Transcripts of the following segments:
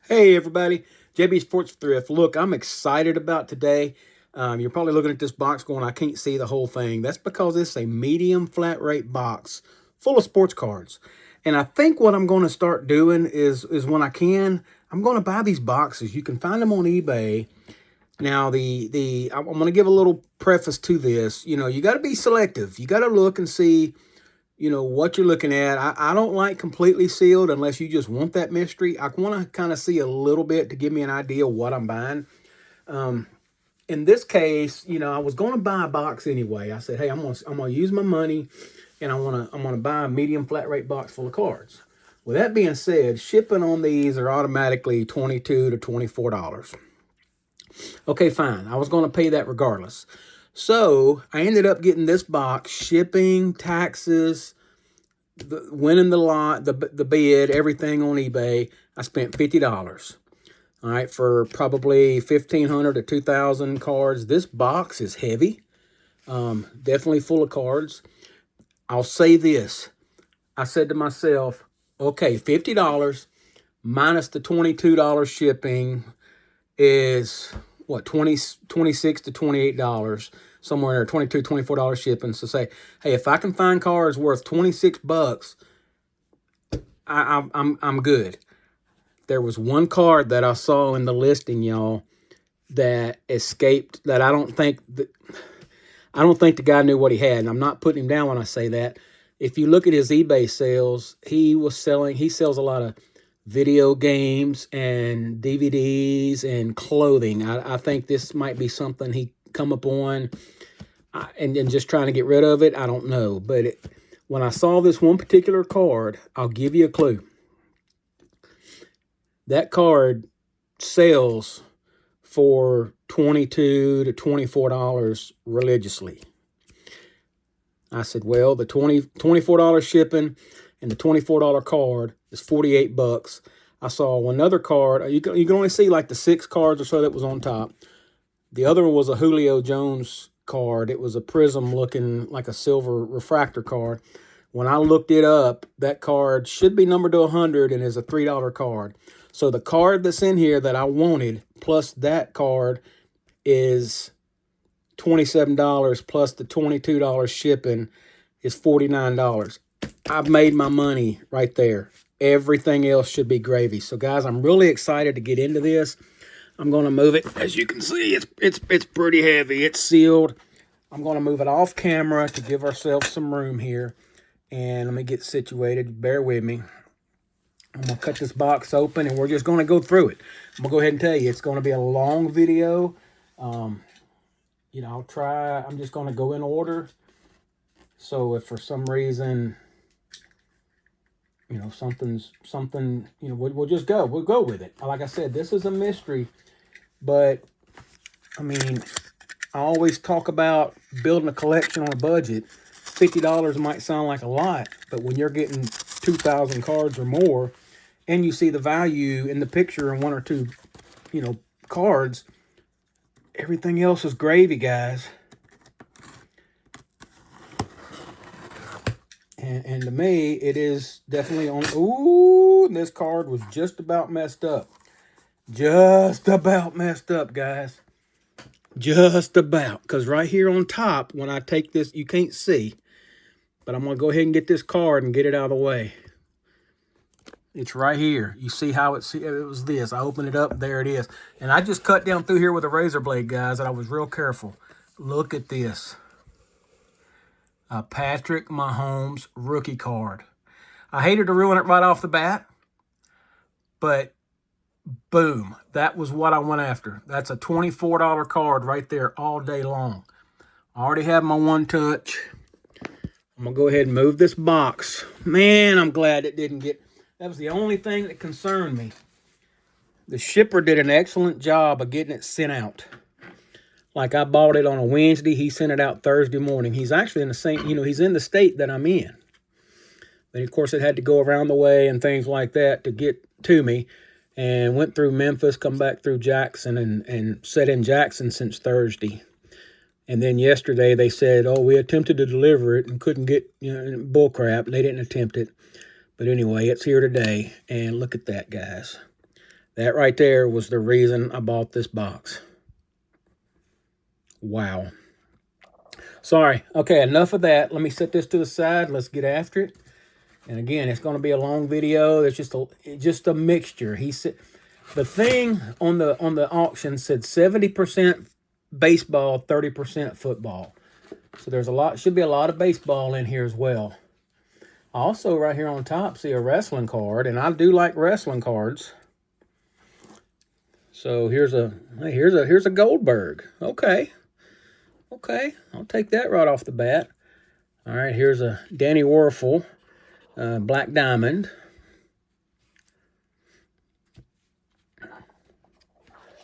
Hey everybody, JB Sports Thrift. Look, I'm excited about today. You're probably looking at this box going, I can't see the whole thing. That's because it's a medium flat rate box full of sports cards. And I think what I'm going to start doing is when I can, I'm going to buy these boxes. You can find them on eBay. Now, I'm going to give a little preface to this. You know, you got to be selective. You got to look and see what you're looking at. I don't like completely sealed unless you just want that mystery. I want to kind of see a little bit to give me an idea of what I'm buying. In this case, I was going to buy a box anyway. I said, hey, I'm gonna use my money, and I'm gonna buy a medium flat rate box full of cards. With that being said, shipping on these are automatically $22 to $24. Okay, fine. I was going to pay that regardless. So I ended up getting this box, shipping, taxes, winning the lot, the bid, everything on eBay. I spent $50. All right, for probably 1,500 to 2,000 cards. This box is heavy, definitely full of cards. I'll say this. I said to myself, okay, $50 minus the $22 shipping is what, 26 to $28, somewhere in there, $22, $24 shipping. So say, hey, if I can find cards worth 26 bucks, I'm good. There was one card that I saw in the listing, y'all, that escaped, that I don't think the guy knew what he had. And I'm not putting him down when I say that. If you look at his eBay sales, he sells a lot of video games and DVDs and clothing. I think this might be something he come upon and just trying to get rid of it. I don't know. But when I saw this one particular card, I'll give you a clue. That card sells for $22 to $24 religiously. I said, well, the $24 shipping and the $24 card is 48 bucks. I saw another card. You can only see like the 6 cards or so that was on top. The other one was a Julio Jones card. It was a prism looking like a silver refractor card. When I looked it up, that card should be numbered to 100 and is a $3 card. So the card that's in here that I wanted plus that card is $27 plus the $22 shipping is $49. I've made my money right there. Everything else should be gravy. So guys, I'm really excited to get into this. I'm going to move it. As you can see, it's pretty heavy. It's sealed. I'm going to move it off camera to give ourselves some room here. And let me get situated. Bear with me. I'm going to cut this box open and we're just going to go through it. I'm going to go ahead and tell you, it's going to be a long video. I'll try. I'm just going to go in order. So if for some reason, something, we'll just go. We'll go with it. Like I said, this is a mystery. But, I mean, I always talk about building a collection on a budget. $50 might sound like a lot, but when you're getting 2,000 cards or more, and you see the value in the picture in 1 or 2, cards, everything else is gravy, guys. And to me, it is definitely on. Ooh, this card was just about messed up. Just about messed up, guys. Just about. Because right here on top, when I take this, you can't see. But I'm going to go ahead and get this card and get it out of the way. It's right here. You see how it was this. I opened it up. There it is. And I just cut down through here with a razor blade, guys, and I was real careful. Look at this. A Patrick Mahomes rookie card. I hated to ruin it right off the bat, but boom, that was what I went after. That's a $24 card right there all day long. I already have my one touch. I'm going to go ahead and move this box. Man, I'm glad it didn't get... That was the only thing that concerned me. The shipper did an excellent job of getting it sent out. Like I bought it on a Wednesday. He sent it out Thursday morning. He's actually in the same, he's in the state that I'm in. But of course, it had to go around the way and things like that to get to me. And went through Memphis, come back through Jackson, and sat in Jackson since Thursday. And then yesterday they said, oh, we attempted to deliver it and couldn't get, bull crap. They didn't attempt it. But anyway, it's here today. And look at that, guys. That right there was the reason I bought this box. Wow. Sorry. Okay, enough of that. Let me set this to the side. Let's get after it. And again, it's going to be a long video. It's just a mixture. He said the thing on the auction said 70% baseball, 30% football. So there's should be a lot of baseball in here as well. Also, right here on top, see a wrestling card, and I do like wrestling cards. So here's a Goldberg. Okay, I'll take that right off the bat. All right, here's a Danny Werfel, Black Diamond.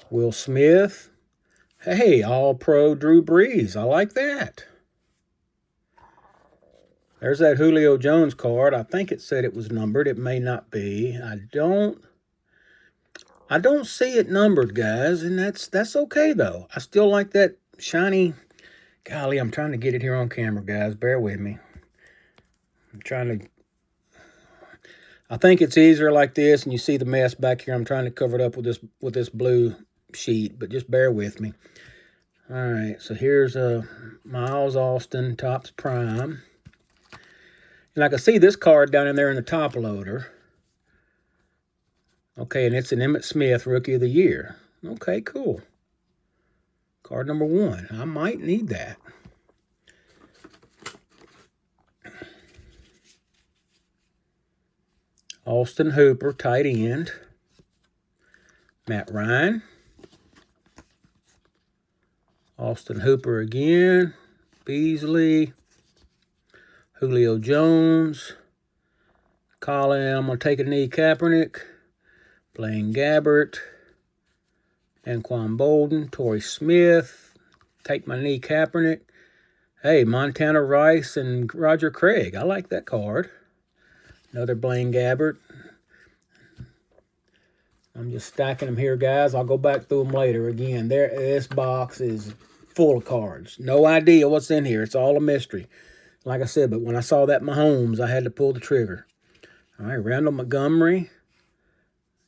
Will Smith. Hey, All-Pro Drew Brees. I like that. There's that Julio Jones card. I think it said it was numbered. It may not be. I don't see it numbered, guys, and that's okay though. I still like that shiny. Golly, I'm trying to get it here on camera, guys. Bear with me. I'm trying to. I think it's easier like this, and you see the mess back here. I'm trying to cover it up with this blue sheet, but just bear with me. All right, so here's Miles Austin Topps Prime. And I can see this card down in there in the top loader. Okay, and it's an Emmitt Smith Rookie of the Year. Okay, cool. Card number 1. I might need that. Austin Hooper, tight end. Matt Ryan. Austin Hooper again. Beasley. Julio Jones. Colin, I'm going to take a knee, Kaepernick. Blaine Gabbert. Anquan Bolden. Torrey Smith. Take my knee, Kaepernick. Hey, Montana Rice and Roger Craig. I like that card. Another Blaine Gabbert. I'm just stacking them here, guys. I'll go back through them later. Again, this box is full of cards. No idea what's in here. It's all a mystery. Like I said, but when I saw that Mahomes, I had to pull the trigger. All right, Randall Montgomery.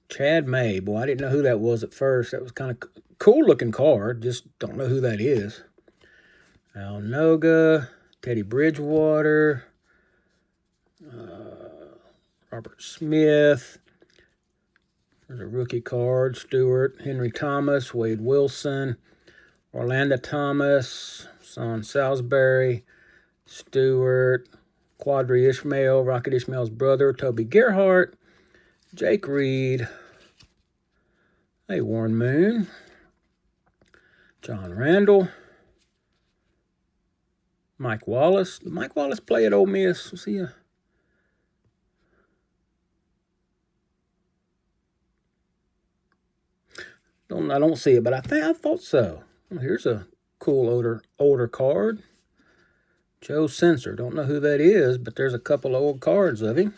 Chad May. Boy, I didn't know who that was at first. That was kind of cool-looking card. Just don't know who that is. Al Noga. Teddy Bridgewater. Robert Smith. There's a rookie card. Stewart. Henry Thomas. Wade Wilson. Orlando Thomas. Son Salisbury. Stewart. Quadri Ishmael. Rocket Ishmael's brother. Toby Gerhart. Jake Reed. Hey, Warren Moon. John Randall. Mike Wallace. Did Mike Wallace play at Ole Miss? Was he I don't see it, but I thought so. Well, here's a cool older card. Joe Sensor. Don't know who that is, but there's a couple old cards of him.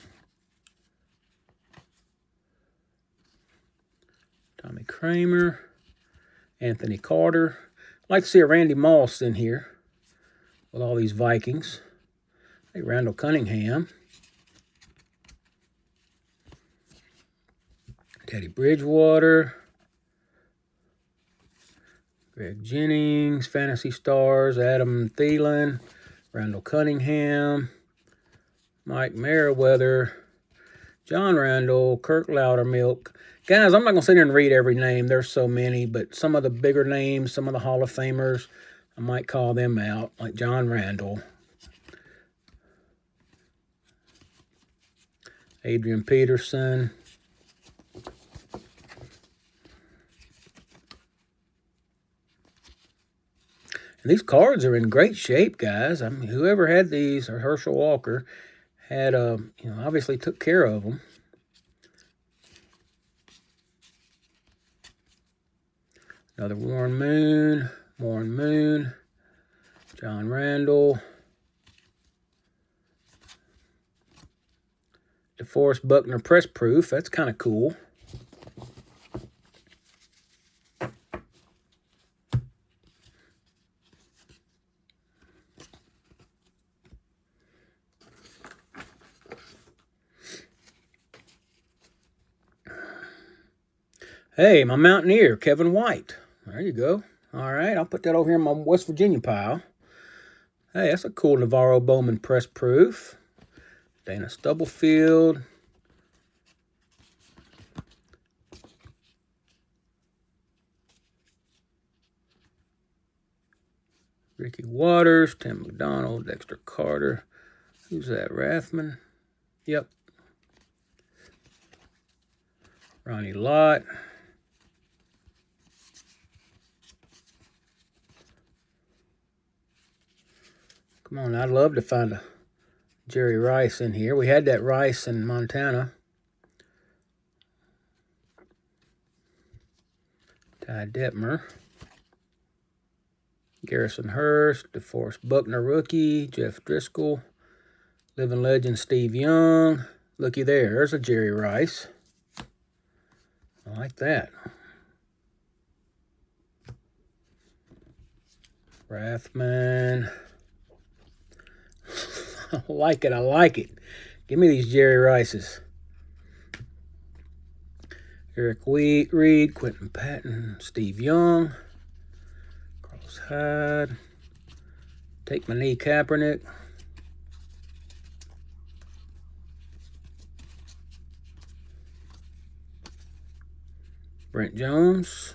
Tommy Kramer. Anthony Carter. I'd like to see a Randy Moss in here with all these Vikings. Hey, Randall Cunningham. Teddy Bridgewater. Greg Jennings, Fantasy Stars, Adam Thielen, Randall Cunningham, Mike Merriweather, John Randall, Kirk Loudermilk. Guys, I'm not going to sit here and read every name. There's so many, but some of the bigger names, some of the Hall of Famers, I might call them out, like John Randall. Adrian Peterson. And these cards are in great shape, guys. I mean, whoever had these, or Herschel Walker, had obviously took care of them. Another Warren Moon, John Randall, DeForest Buckner press proof. That's kind of cool. Hey, my Mountaineer, Kevin White. There you go. All right, I'll put that over here in my West Virginia pile. Hey, that's a cool Navarro Bowman press proof. Dana Stubblefield. Ricky Waters, Tim McDonald, Dexter Carter. Who's that, Rathman? Yep. Ronnie Lott. Come on, I'd love to find a Jerry Rice in here. We had that Rice in Montana. Ty Detmer. Garrison Hurst, DeForest Buckner rookie, Jeff Driscoll, living legend Steve Young. Looky there, there's a Jerry Rice. I like that. Rathman. I like it, I like it. Give me these Jerry Rices. Eric Reed, Quentin Patton, Steve Young. Carlos Hyde. Take my knee, Kaepernick. Brent Jones.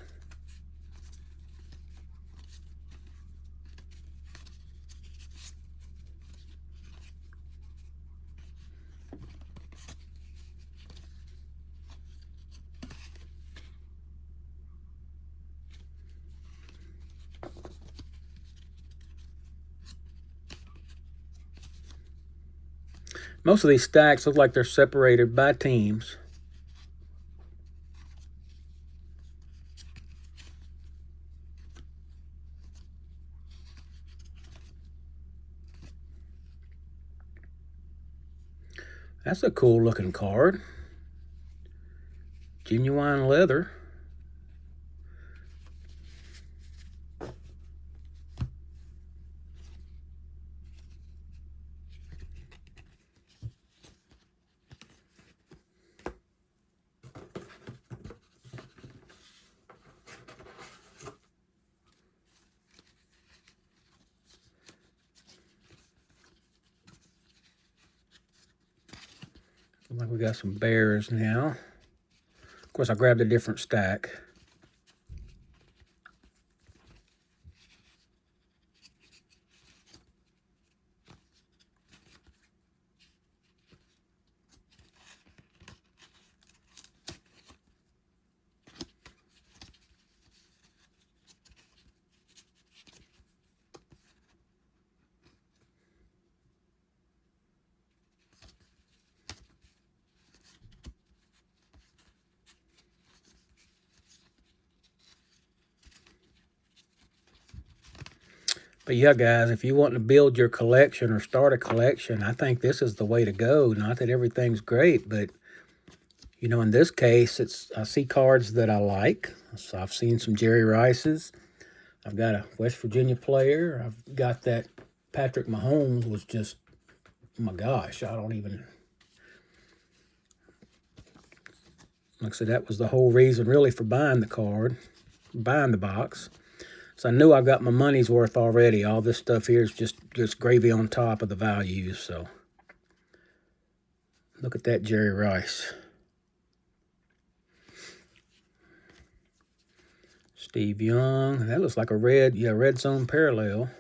Most of these stacks look like they're separated by teams. That's a cool looking card. Genuine leather. Looks like we got some Bears now. Of course, I grabbed a different stack. But yeah, guys, if you want to build your collection or start a collection, I think this is the way to go. Not that everything's great, but, you know, in this case, I see cards that I like. So I've seen some Jerry Rices. I've got a West Virginia player. I've got that Patrick Mahomes was just, oh my gosh, I don't even... Like I said, that was the whole reason, really, for buying the card, buying the box. So I knew I got my money's worth already. All this stuff here is just gravy on top of the values. So look at that Jerry Rice. Steve Young. That looks like a red zone parallel.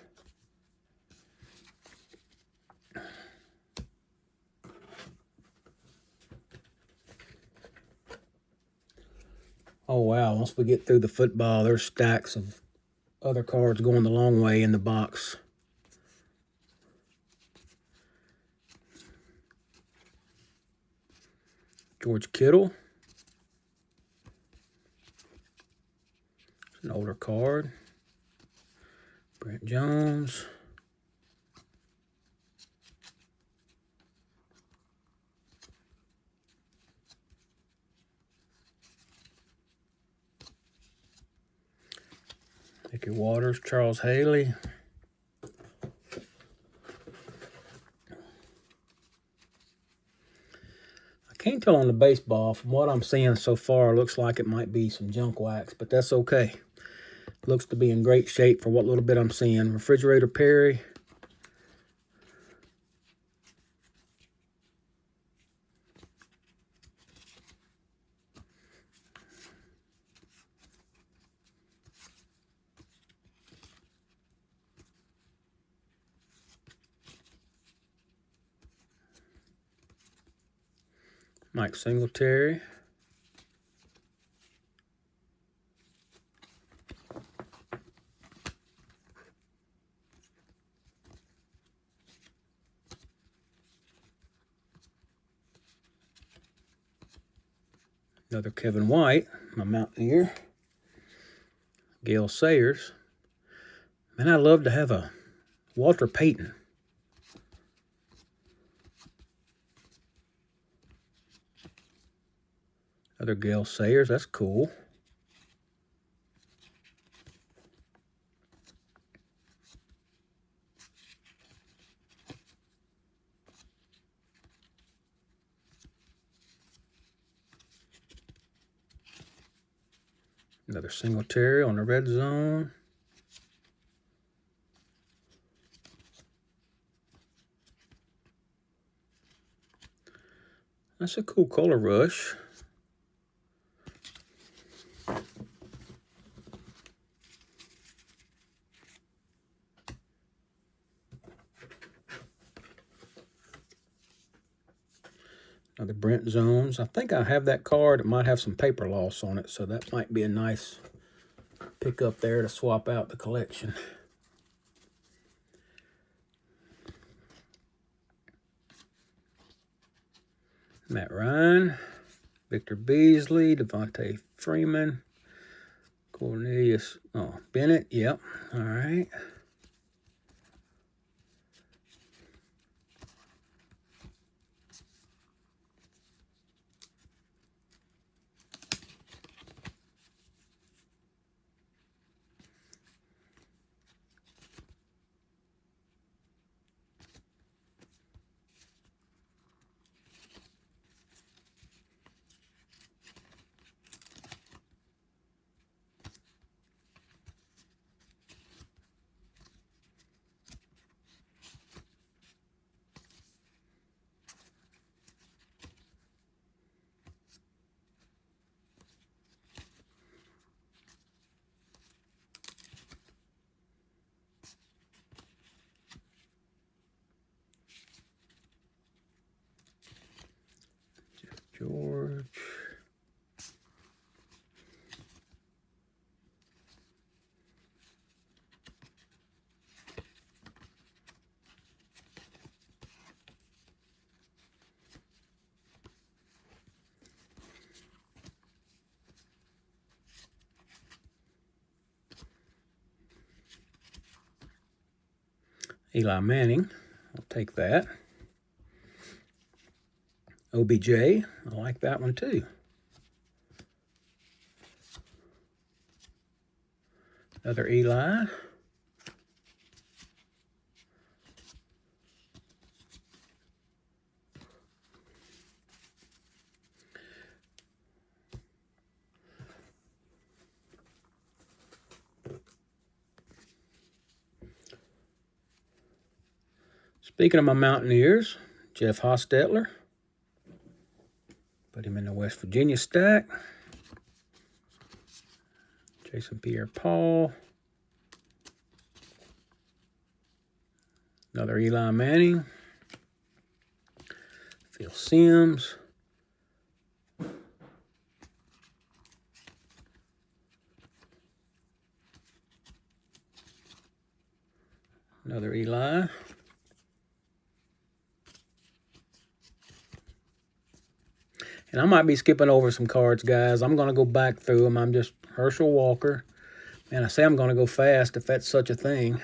Oh, wow. Once we get through the football, there's stacks of other cards going the long way in the box. George Kittle. An older card. Brent Jones. Ricky Waters, Charles Haley. I can't tell on the baseball, from what I'm seeing so far, looks like it might be some junk wax, but that's okay. Looks to be in great shape for what little bit I'm seeing. Refrigerator Perry. Mike Singletary. Another Kevin White, my Mountaineer. Gale Sayers. Man, I'd love to have a Walter Payton. Another Gale Sayers, that's cool. Another Singletary on the red zone. That's a cool color rush. Another Brent Zones. I think I have that card. It might have some paper loss on it, so that might be a nice pickup there to swap out the collection. Matt Ryan, Victor Beasley, Devontae Freeman, Cornelius Bennett. Yep, all right. George. Eli Manning, I'll take that. OBJ, I like that one too. Another Eli. Speaking of my Mountaineers, Jeff Hostetler. Put him in the West Virginia stack. Jason Pierre-Paul. Another Eli Manning. Phil Simms. Another Eli. And I might be skipping over some cards, guys. I'm going to go back through them. I'm just Herschel Walker. Man, I say I'm going to go fast if that's such a thing.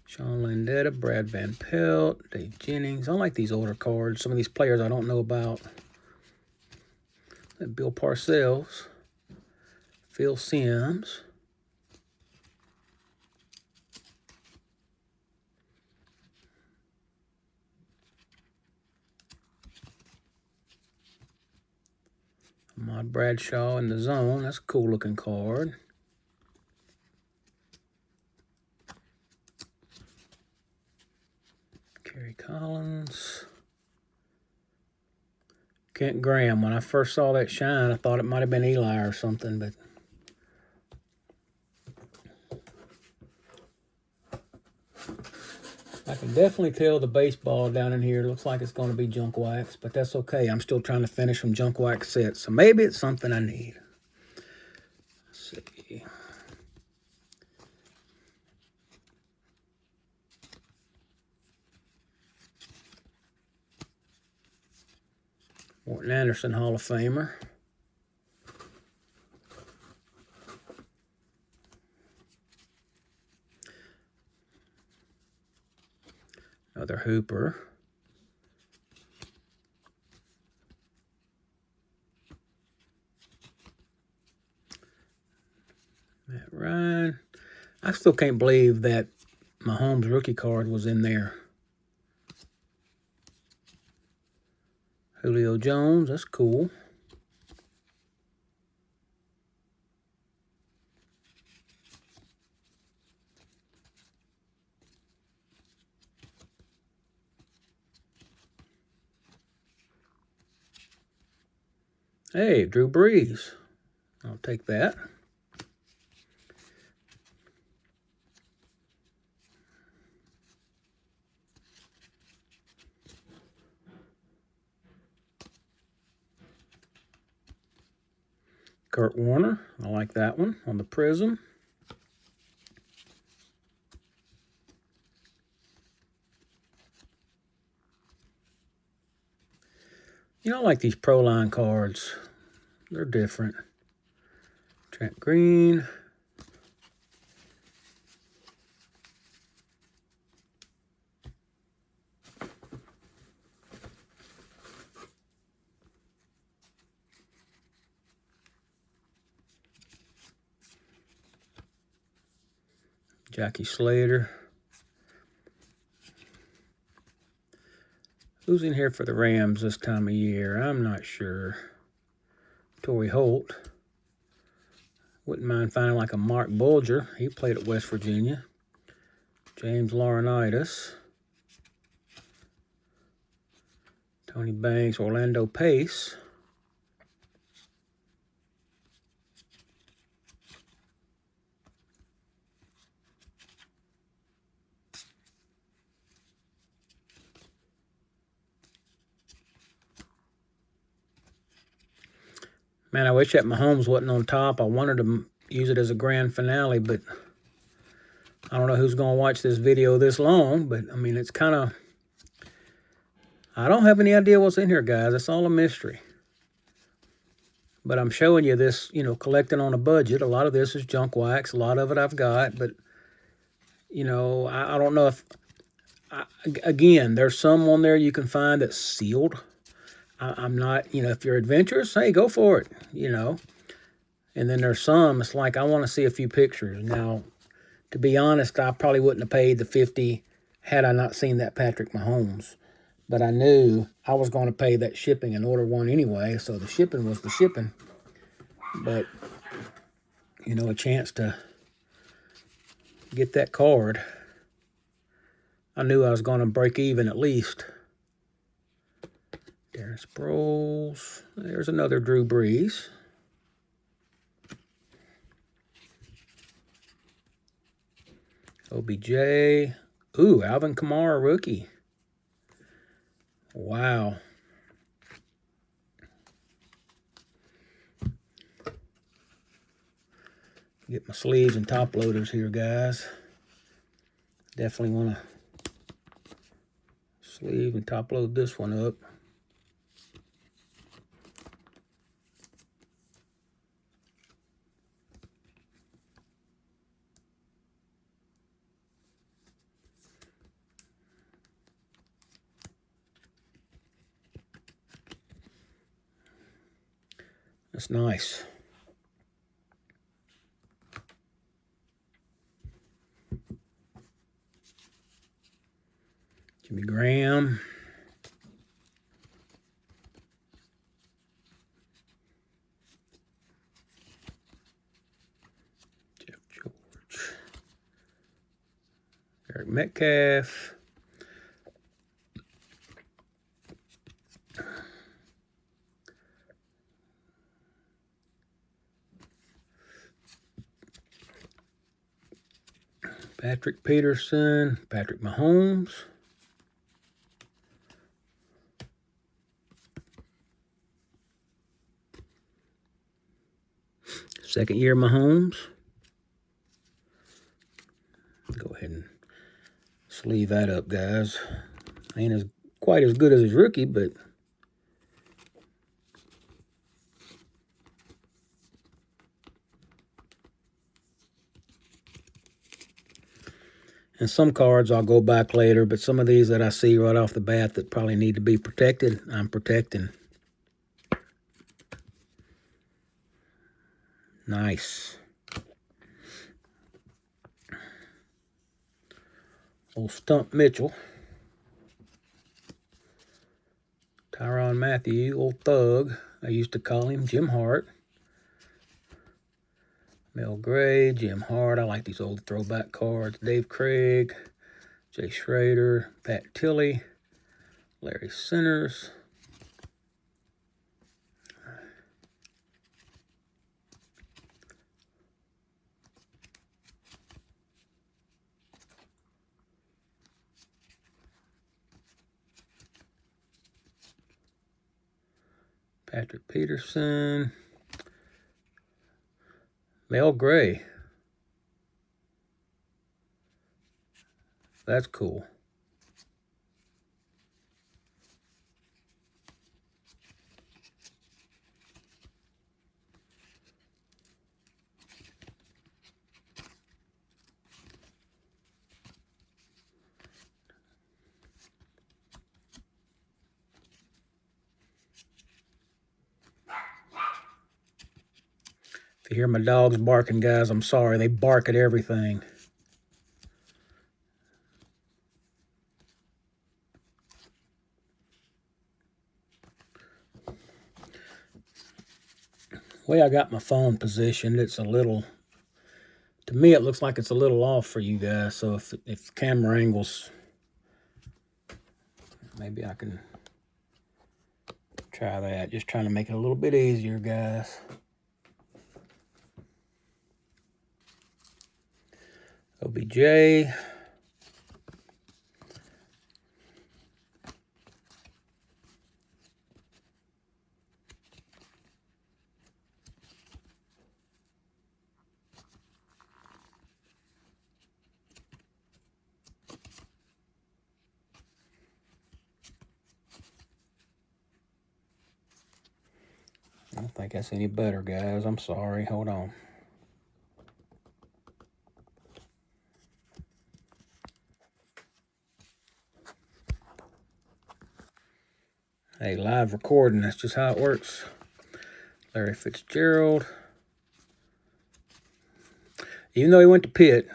Sean Landetta, Brad Van Pelt, Dave Jennings. I like these older cards. Some of these players I don't know about. Bill Parcells. Phil Simms. Ahmad Bradshaw in the zone. That's a cool looking card. Kerry Collins. Kent Graham. When I first saw that shine, I thought it might have been Eli or something, but I can definitely tell the baseball down in here looks like it's going to be junk wax, but that's okay. I'm still trying to finish some junk wax sets, so maybe it's something I need. Let's see. Morton Anderson, Hall of Famer. Another Hooper. Matt Ryan. I still can't believe that Mahomes rookie card was in there. Julio Jones, that's cool. Hey, Drew Brees. I'll take that. Kurt Warner, I like that one on the Prism. You know, I like these Pro Line cards. They're different. Trent Green. Jackie Slater. Who's in here for the Rams this time of year? I'm not sure. Torrey Holt. Wouldn't mind finding like a Mark Bulger. He played at West Virginia. James Laurinaitis. Tony Banks, Orlando Pace. Man, I wish that Mahomes wasn't on top. I wanted to use it as a grand finale, but I don't know who's going to watch this video this long, but, I mean, it's kind of... I don't have any idea what's in here, guys. It's all a mystery. But I'm showing you this, you know, collecting on a budget. A lot of this is junk wax. A lot of it I've got, but, you know, I don't know if... again, there's some on there you can find that's sealed. I'm not, you know, if you're adventurous, hey, go for it, you know. And then there's some, it's like I want to see a few pictures. Now, to be honest, I probably wouldn't have paid the $50 had I not seen that Patrick Mahomes. But I knew I was going to pay that shipping and order one anyway, so the shipping was the shipping. But, you know, a chance to get that card, I knew I was going to break even at least. Darren Sproles. There's another Drew Brees. OBJ. Ooh, Alvin Kamara rookie. Wow. Get my sleeves and top loaders here, guys. Definitely want to sleeve and top load this one up. That's nice. Jimmy Graham. Eric Metcalf. Patrick Peterson, Patrick Mahomes. Second year Mahomes. Go ahead and sleeve that up, guys. Ain't quite as good as his rookie, but and some cards I'll go back later, but some of these that I see right off the bat that probably need to be protected, I'm protecting. Nice. Old Stump Mitchell. Tyrann Mathieu, old thug. I used to call him Jim Hart. Mel Gray, Jim Hart. I like these old throwback cards. Dave Craig, Jay Schrader, Pat Tilley, Larry Centers. Patrick Peterson. Mel Gray. That's cool. If you hear my dogs barking, guys, I'm sorry. They bark at everything. The way I got my phone positioned, it's a little, to me it looks like it's a little off for you guys. So if camera angles, maybe I can try that. Just trying to make it a little bit easier, guys. OBJ. I don't think that's any better, guys. I'm sorry. Hold on. Hey, live recording. That's just how it works. Larry Fitzgerald. Even though he went to Pitt,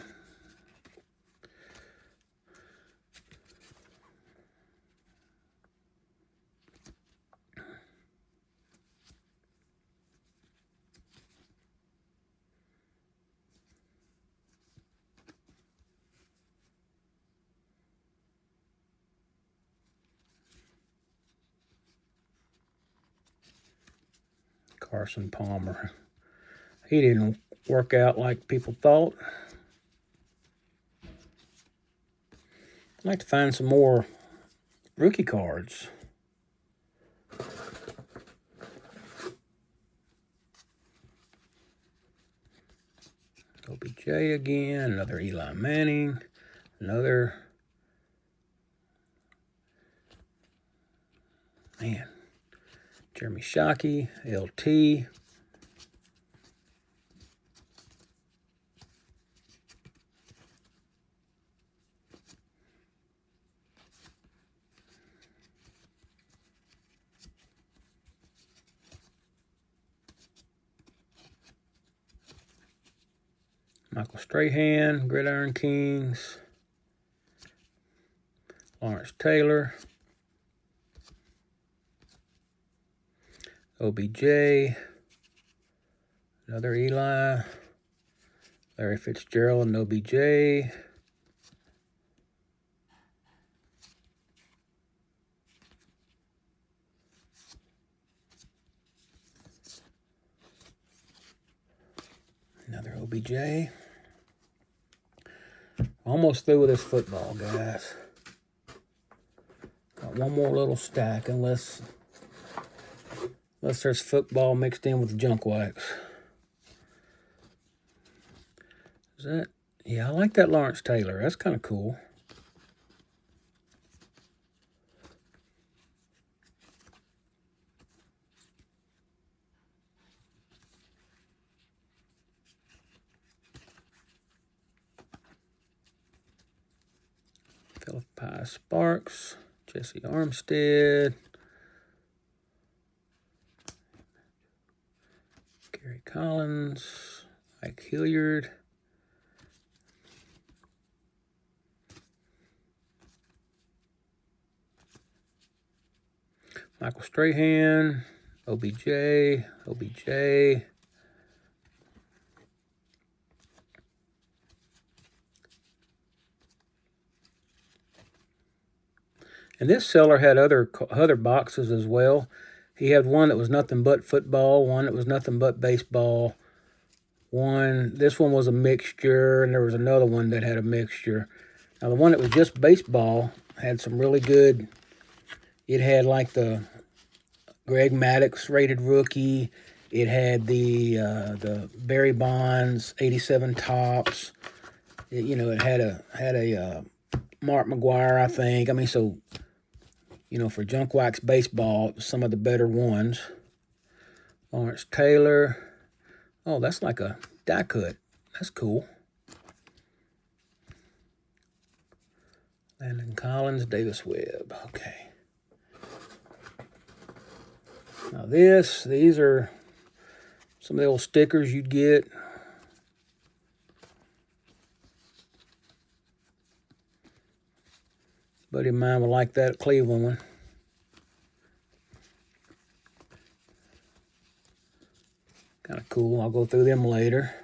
Carson Palmer. He didn't work out like people thought. I'd like to find some more rookie cards. OBJ again, another Eli Manning, another, man, Jeremy Shockey, LT. Michael Strahan, Gridiron Kings. Lawrence Taylor. OBJ. Another Eli. Larry Fitzgerald and OBJ. Another OBJ. Almost through with this football, guys. Got one more little stack, unless there's football mixed in with junk wax. Is that? Yeah, I like that Lawrence Taylor. That's kind of cool. Philippi Sparks, Jesse Armstead, Gary Collins, Mike Hilliard, Michael Strahan, OBJ. And this seller had other boxes as well. He had one that was nothing but football, one that was nothing but baseball. This one was a mixture, and there was another one that had a mixture. Now, the one that was just baseball had some really good. It had like the Greg Maddux rated rookie. It had the Barry Bonds 87 tops. It had a Mark McGuire, I think. I mean, so for junk wax baseball, it was some of the better ones. Lawrence Taylor. Oh, that's like a die cut. That's cool. Landon Collins, Davis Webb. Okay. Now these are some of the old stickers you'd get. Buddy of mine would like that Cleveland one. Kind of cool. I'll go through them later.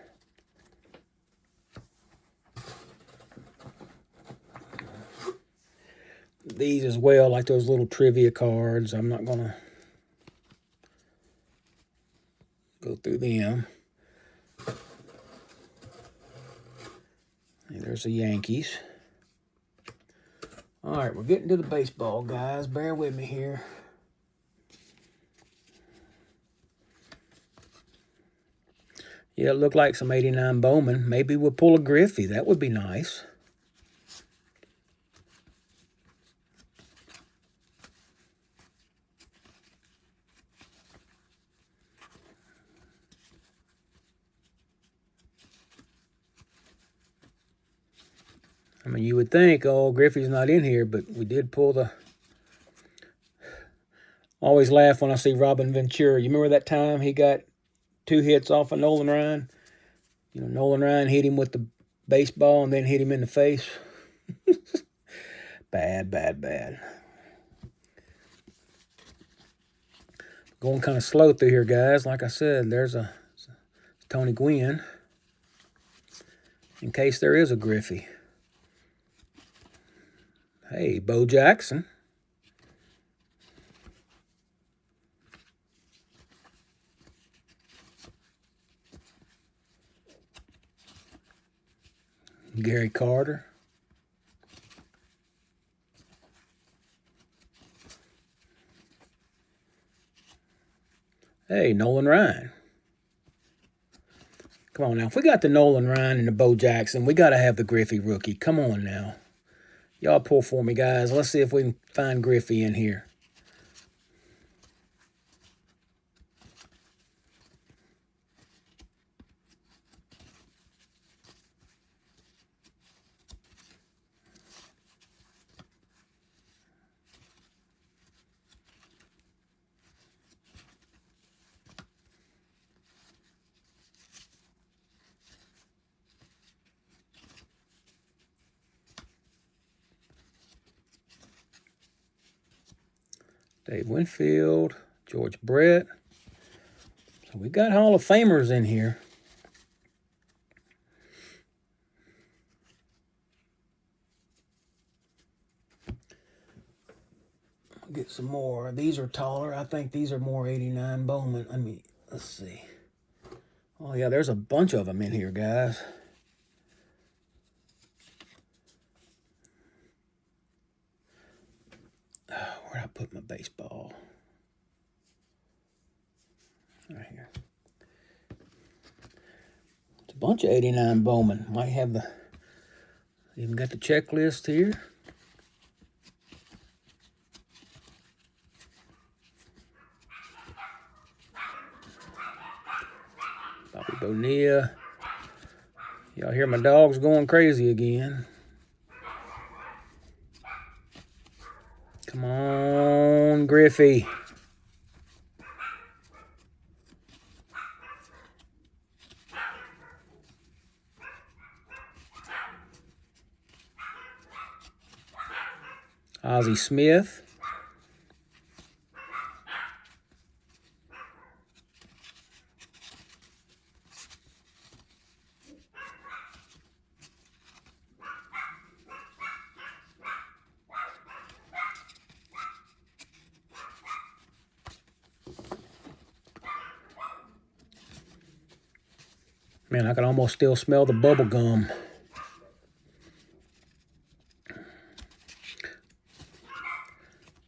These as well, like those little trivia cards. I'm not going to go through them. And there's the Yankees. All right, we're getting to the baseball, guys. Bear with me here. Yeah, it looked like some 89 Bowman. Maybe we'll pull a Griffey. That would be nice. I mean, you would think, oh, Griffey's not in here, but we did pull the... Always laugh when I see Robin Ventura. You remember that time he got 2 hits off of Nolan Ryan? Nolan Ryan hit him with the baseball and then hit him in the face. Bad. Going kind of slow through here, guys. Like I said, there's a Tony Gwynn. In case there is a Griffey. Hey, Bo Jackson. Gary Carter. Hey, Nolan Ryan. Come on now. If we got the Nolan Ryan and the Bo Jackson, we got to have the Griffey rookie. Come on now. Y'all pull for me, guys. Let's see if we can find Griffey in here. Dave Winfield, George Brett. So we got Hall of Famers in here. I'll get some more. These are taller. I think these are more 89 Bowman. Let's see. Oh, yeah, there's a bunch of them in here, guys. Where'd I put my baseball? Right here. It's a bunch of 89 Bowman. Might have the... Even got the checklist here. Bobby Bonilla. Y'all hear my dogs going crazy again. Come on, Griffey. Ozzie Smith. Man, I can almost still smell the bubble gum.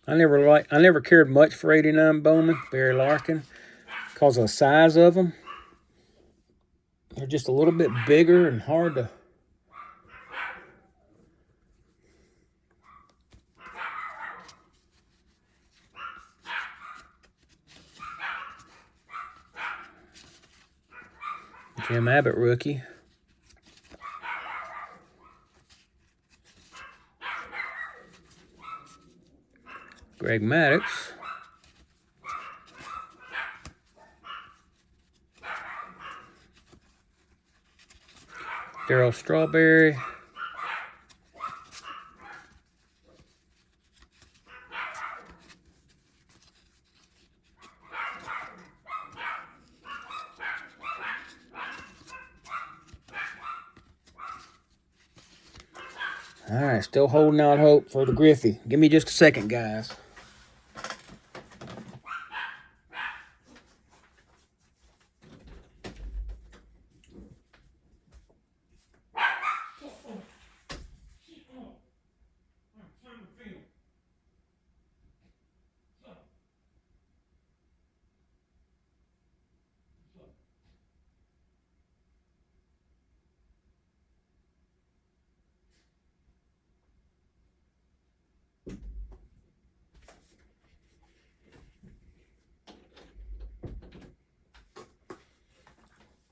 I never cared much for 89 Bowman, Barry Larkin, because of the size of them. They're just a little bit bigger and hard to... Jim Abbott rookie. Greg Maddux. Darryl Strawberry. All right, still holding out hope for the Griffey. Give me just a second, guys.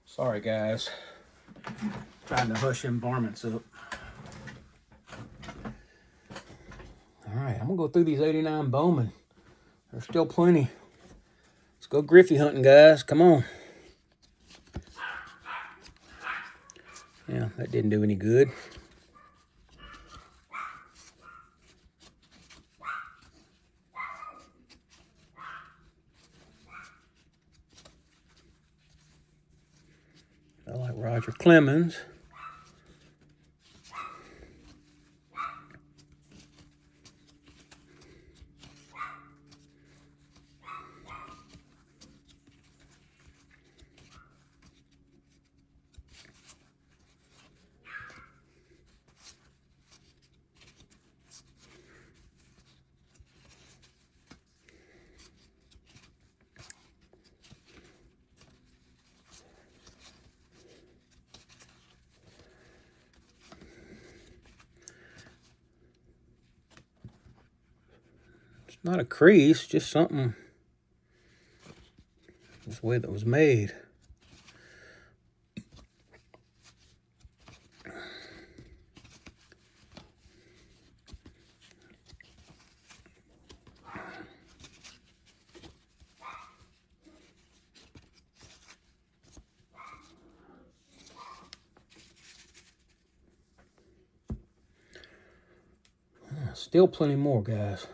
Sorry, guys. Trying to hush them varmints up. All right, I'm going to go through these 89 Bowman. There's still plenty. Let's go Griffey hunting, guys. Come on. Yeah, that didn't do any good. I like Roger Clemens. It's not a crease, just something. This way that was made. Still plenty more, guys.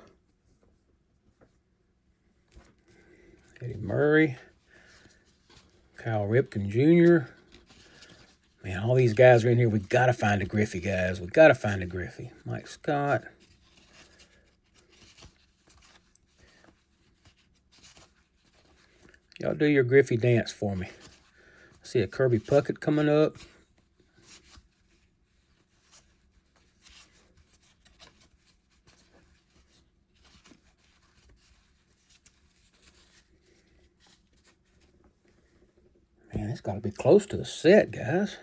Eddie Murray. Kyle Ripken Jr. Man, all these guys are in here. We got to find a Griffey, guys. We got to find a Griffey. Mike Scott. Y'all do your Griffey dance for me. See a Kirby Puckett coming up. Man, it's got to be close to the set, guys.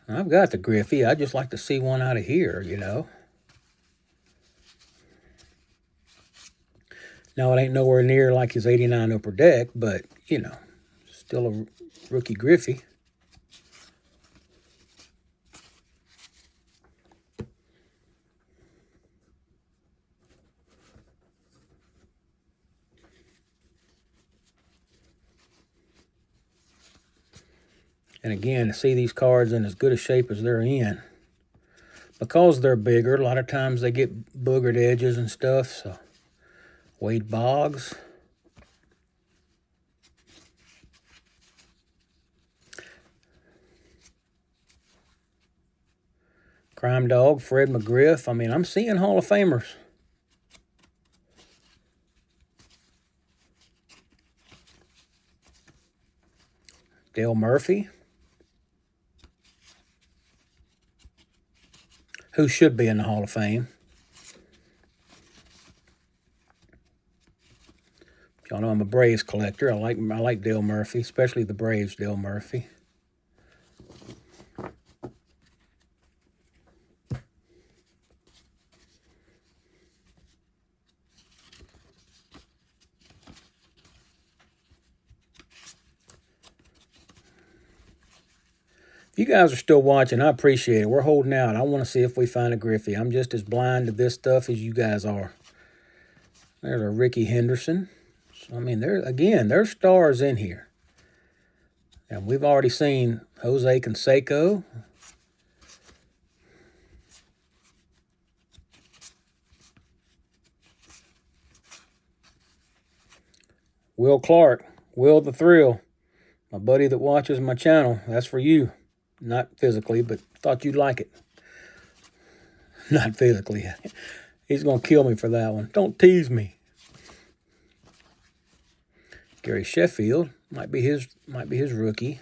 I've got the Griffey. I'd just like to see one out of here, you know. Now, it ain't nowhere near like his 89 upper deck, but, you know, still a rookie Griffey. And again, to see these cards in as good a shape as they're in, because they're bigger, a lot of times they get boogered edges and stuff. So, Wade Boggs. Crime Dog, Fred McGriff. I mean, I'm seeing Hall of Famers. Dale Murphy, who should be in the Hall of Fame. Y'all know I'm a Braves collector. I like Dale Murphy, especially the Braves Dale Murphy. If you guys are still watching, I appreciate it. We're holding out. I want to see if we find a Griffey. I'm just as blind to this stuff as you guys are. There's a Ricky Henderson. So, I mean, there's stars in here. And we've already seen Jose Canseco. Will Clark, Will the Thrill, my buddy that watches my channel. That's for you. Not physically, but thought you'd like it. Not physically. He's going to kill me for that one. Don't tease me. Gary Sheffield might be his rookie.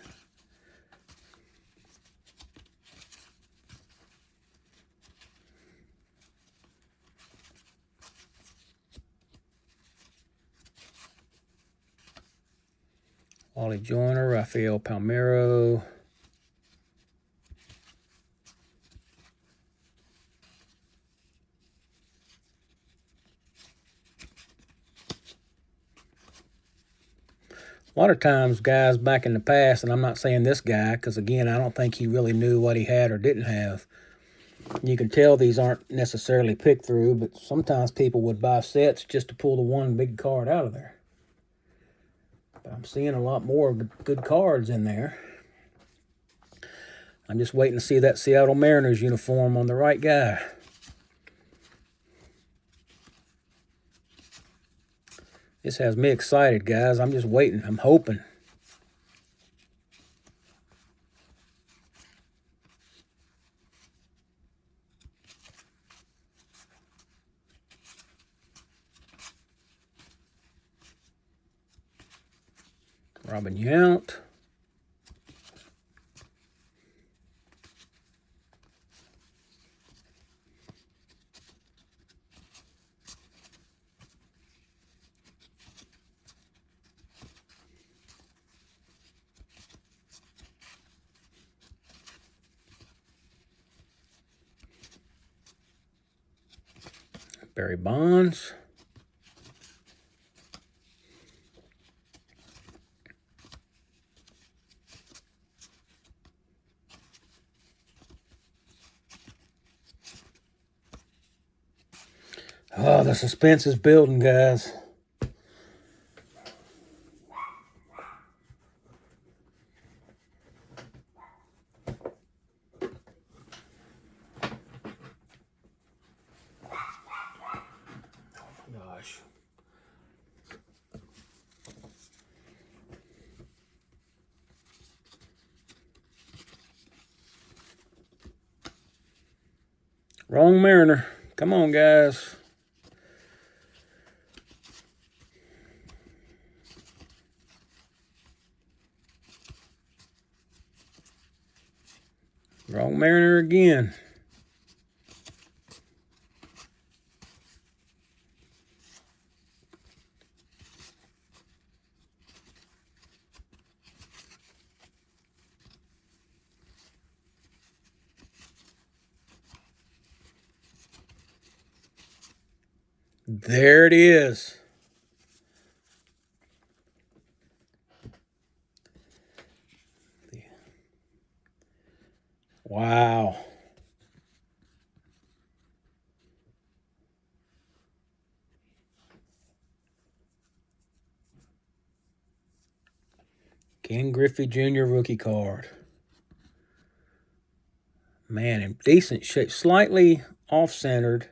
Wally Joyner, Rafael Palmeiro. A lot of times, guys back in the past, and I'm not saying this guy, because again, I don't think he really knew what he had or didn't have. You can tell these aren't necessarily picked through, but sometimes people would buy sets just to pull the one big card out of there. But I'm seeing a lot more good cards in there. I'm just waiting to see that Seattle Mariners uniform on the right guy. This has me excited, guys. I'm just waiting. I'm hoping. Robin Yount. Barry Bonds. Oh, the suspense is building, guys. Gosh. Wrong Mariner. Come on, guys. Wrong Mariner again. There it is. Wow. Ken Griffey Jr. rookie card. Man, in decent shape. Slightly off-centered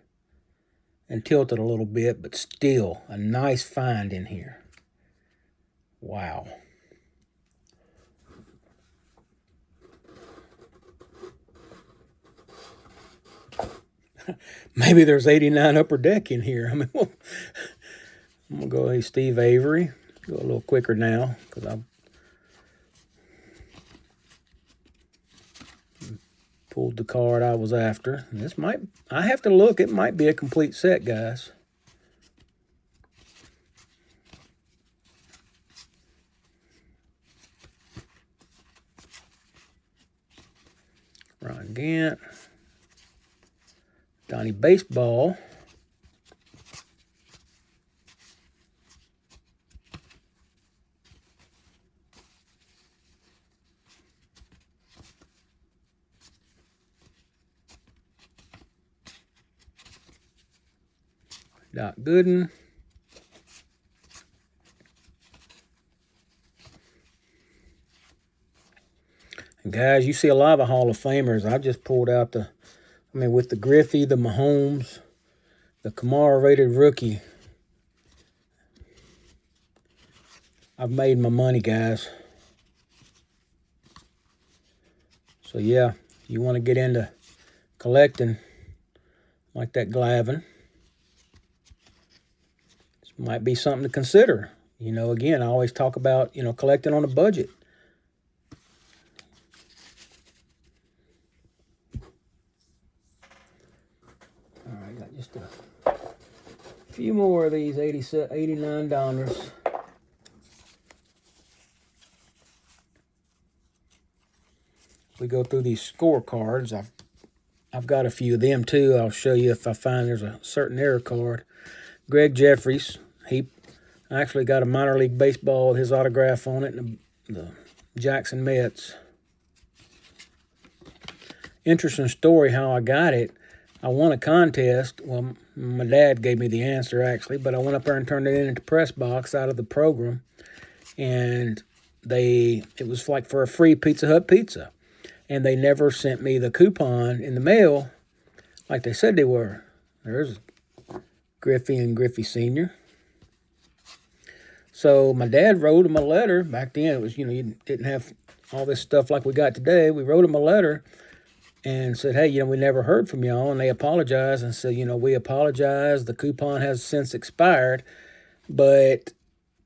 and tilted a little bit, but still a nice find in here. Wow. Maybe there's 89 upper deck in here. I mean, I'm going to go with Steve Avery. Go a little quicker now because I've pulled the card I was after. This might, I have to look. It might be a complete set, guys. Ron Gant. Donnie Baseball. Doc Gooden. And guys, you see a lot of the Hall of Famers. I just pulled out with the Griffey, the Mahomes, the Kamara rated rookie. I've made my money, guys. So yeah, you want to get into collecting like that Glavin. This might be something to consider. You know, again, I always talk about, collecting on a budget. All right, got just a few more of these $89. We go through these scorecards. I've got a few of them too. I'll show you if I find there's a certain error card. Greg Jeffries, he actually got a minor league baseball with his autograph on it, and the Jackson Mets. Interesting story how I got it. I won a contest. Well, my dad gave me the answer actually, but I went up there and turned it in at the press box out of the program, and it was like for a free Pizza Hut pizza. And they never sent me the coupon in the mail like they said they were. There's Griffey and Griffey Sr. So my dad wrote him a letter. Back then, it was, you didn't have all this stuff like we got today. We wrote him a letter and said, hey, we never heard from y'all. And they apologized and said, we apologize. The coupon has since expired. But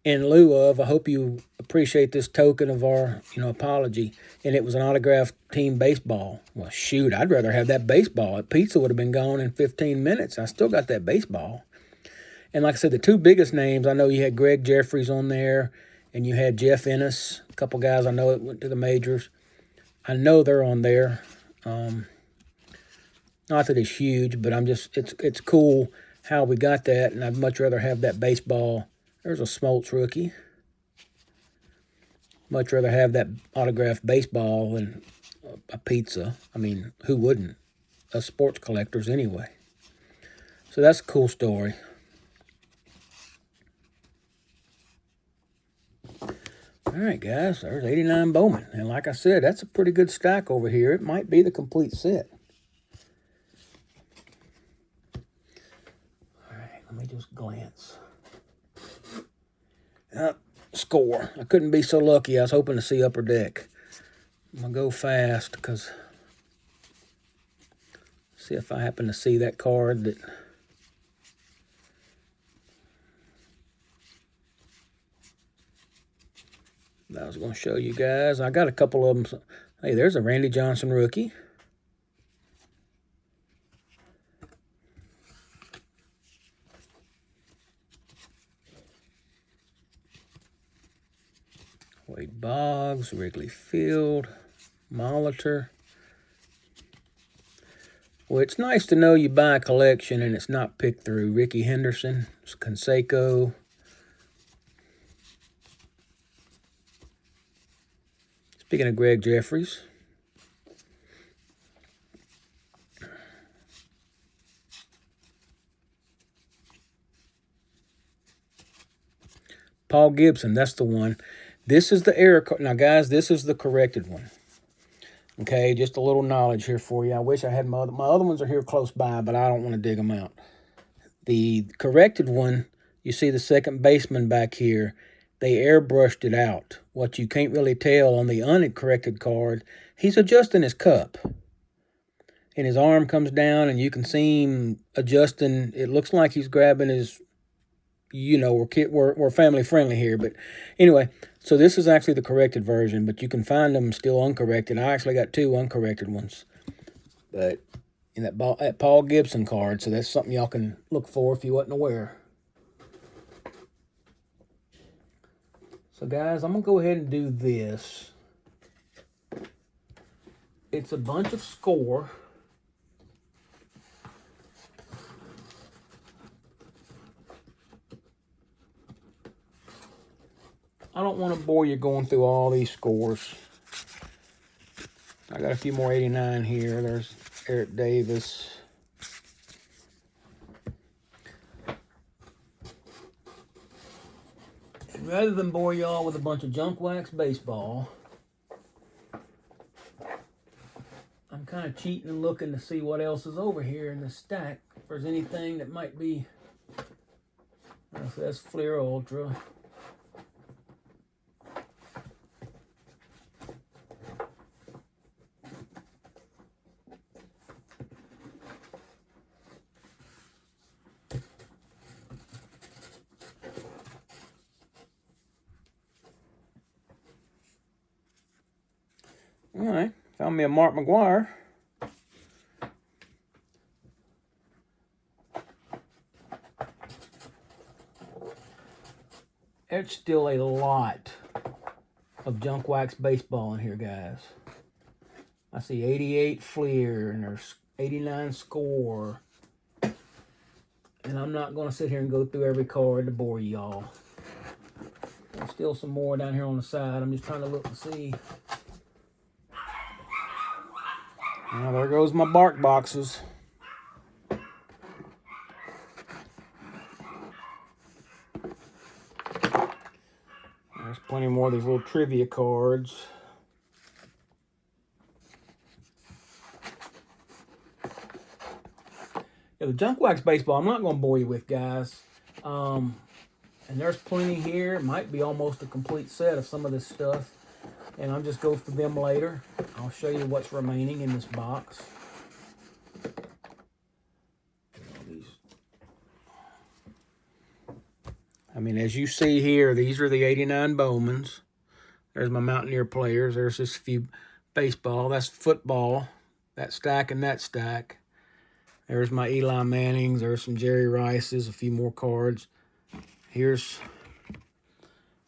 in lieu of, I hope you appreciate this token of our, apology. And it was an autographed team baseball. Well, shoot, I'd rather have that baseball. That pizza would have been gone in 15 minutes. I still got that baseball. And like I said, the two biggest names, I know you had Greg Jeffries on there, and you had Jeff Ennis, a couple guys I know that went to the majors. I know they're on there. Not that it's huge, but it's cool how we got that, and I'd much rather have that baseball. There's a Smoltz rookie. Much rather have that autographed baseball than a pizza. I mean, who wouldn't? Us sports collectors anyway. So that's a cool story. All right, guys, there's 89 Bowman. And like I said, that's a pretty good stack over here. It might be the complete set. All right, let me just glance. Score. I couldn't be so lucky. I was hoping to see upper deck. I'm going to go fast because see if I happen to see that card that I was going to show you guys. I got a couple of them. Hey, there's a Randy Johnson rookie. Wade Boggs, Wrigley Field, Molitor. Well, it's nice to know you buy a collection and it's not picked through. Ricky Henderson, Canseco. Speaking of Greg Jeffries. Paul Gibson, that's the one. This is the error card. Now, guys, this is the corrected one. Okay, just a little knowledge here for you. I wish I had my other ones are here close by, but I don't want to dig them out. The corrected one, you see the second baseman back here, they airbrushed it out. What you can't really tell on the uncorrected card, he's adjusting his cup. And his arm comes down, and you can see him adjusting. It looks like he's grabbing his, you know, we're family friendly here. But anyway, so this is actually the corrected version, but you can find them still uncorrected. I actually got 2 uncorrected ones. But in that Paul Gibson card, so that's something y'all can look for if you wasn't aware. So guys, I'm going to go ahead and do this. It's a bunch of score. I don't want to bore you going through all these scores. I got a few more 89 here. There's Eric Davis. And rather than bore y'all with a bunch of junk wax baseball, I'm kind of cheating and looking to see what else is over here in the stack. If there's anything that might be, that's Fleer Ultra. All right, found me a Mark McGwire. There's still a lot of junk wax baseball in here, guys. I see 88 Fleer, and there's 89 Score. And I'm not going to sit here and go through every card to bore y'all. There's still some more down here on the side. I'm just trying to look and see. Now, there goes my bark boxes. There's plenty more of these little trivia cards. Yeah, the junk wax baseball, I'm not going to bore you with, guys. And there's plenty here. It might be almost a complete set of some of this stuff. And I'll just go through them later. I'll show you what's remaining in this box. I mean, as you see here, these are the 89 Bowmans. There's my Mountaineer players. There's this few baseball. That's football. That stack and that stack. There's my Eli Mannings. There's some Jerry Rices. A few more cards. Here's,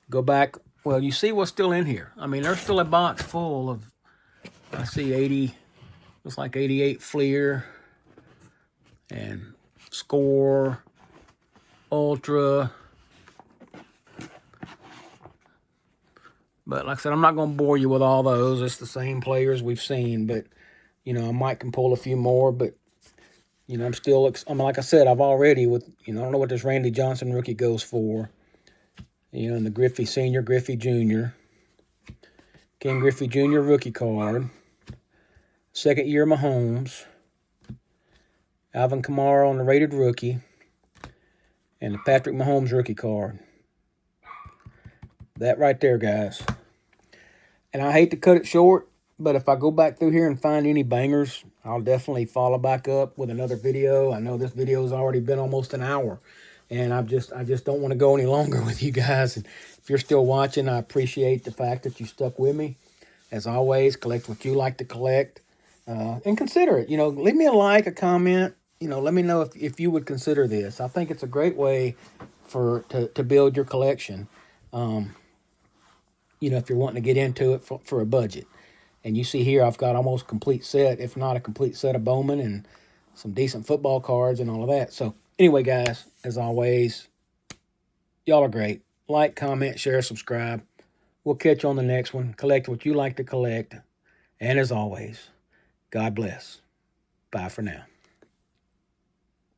go back. Well, you see what's still in here. I mean, there's still a box full of, I see 80, looks like 88 Fleer and Score, Ultra. But like I said, I'm not going to bore you with all those. It's the same players we've seen. But, you know, I might can pull a few more. But, you know, I'm still, I mean, like I said, I've already with, you know, I don't know what this Randy Johnson rookie goes for. You know, and the Griffey Sr., Griffey Jr., Ken Griffey Jr. rookie card. Second year Mahomes. Alvin Kamara on the rated rookie. And the Patrick Mahomes rookie card. That right there, guys. And I hate to cut it short, but if I go back through here and find any bangers, I'll definitely follow back up with another video. I know this video has already been almost an hour. And I just don't want to go any longer with you guys. And if you're still watching, I appreciate the fact that you stuck with me. As always, collect what you like to collect. And consider it. You know, leave me a like, a comment. You know, let me know if you would consider this. I think it's a great way to build your collection. you know, if you're wanting to get into it for a budget. And you see here, I've got almost complete set, if not a complete set of Bowman and some decent football cards and all of that. So anyway, guys, as always, y'all are great. Like, comment, share, subscribe. We'll catch you on the next one. Collect what you like to collect. And as always, God bless. Bye for now.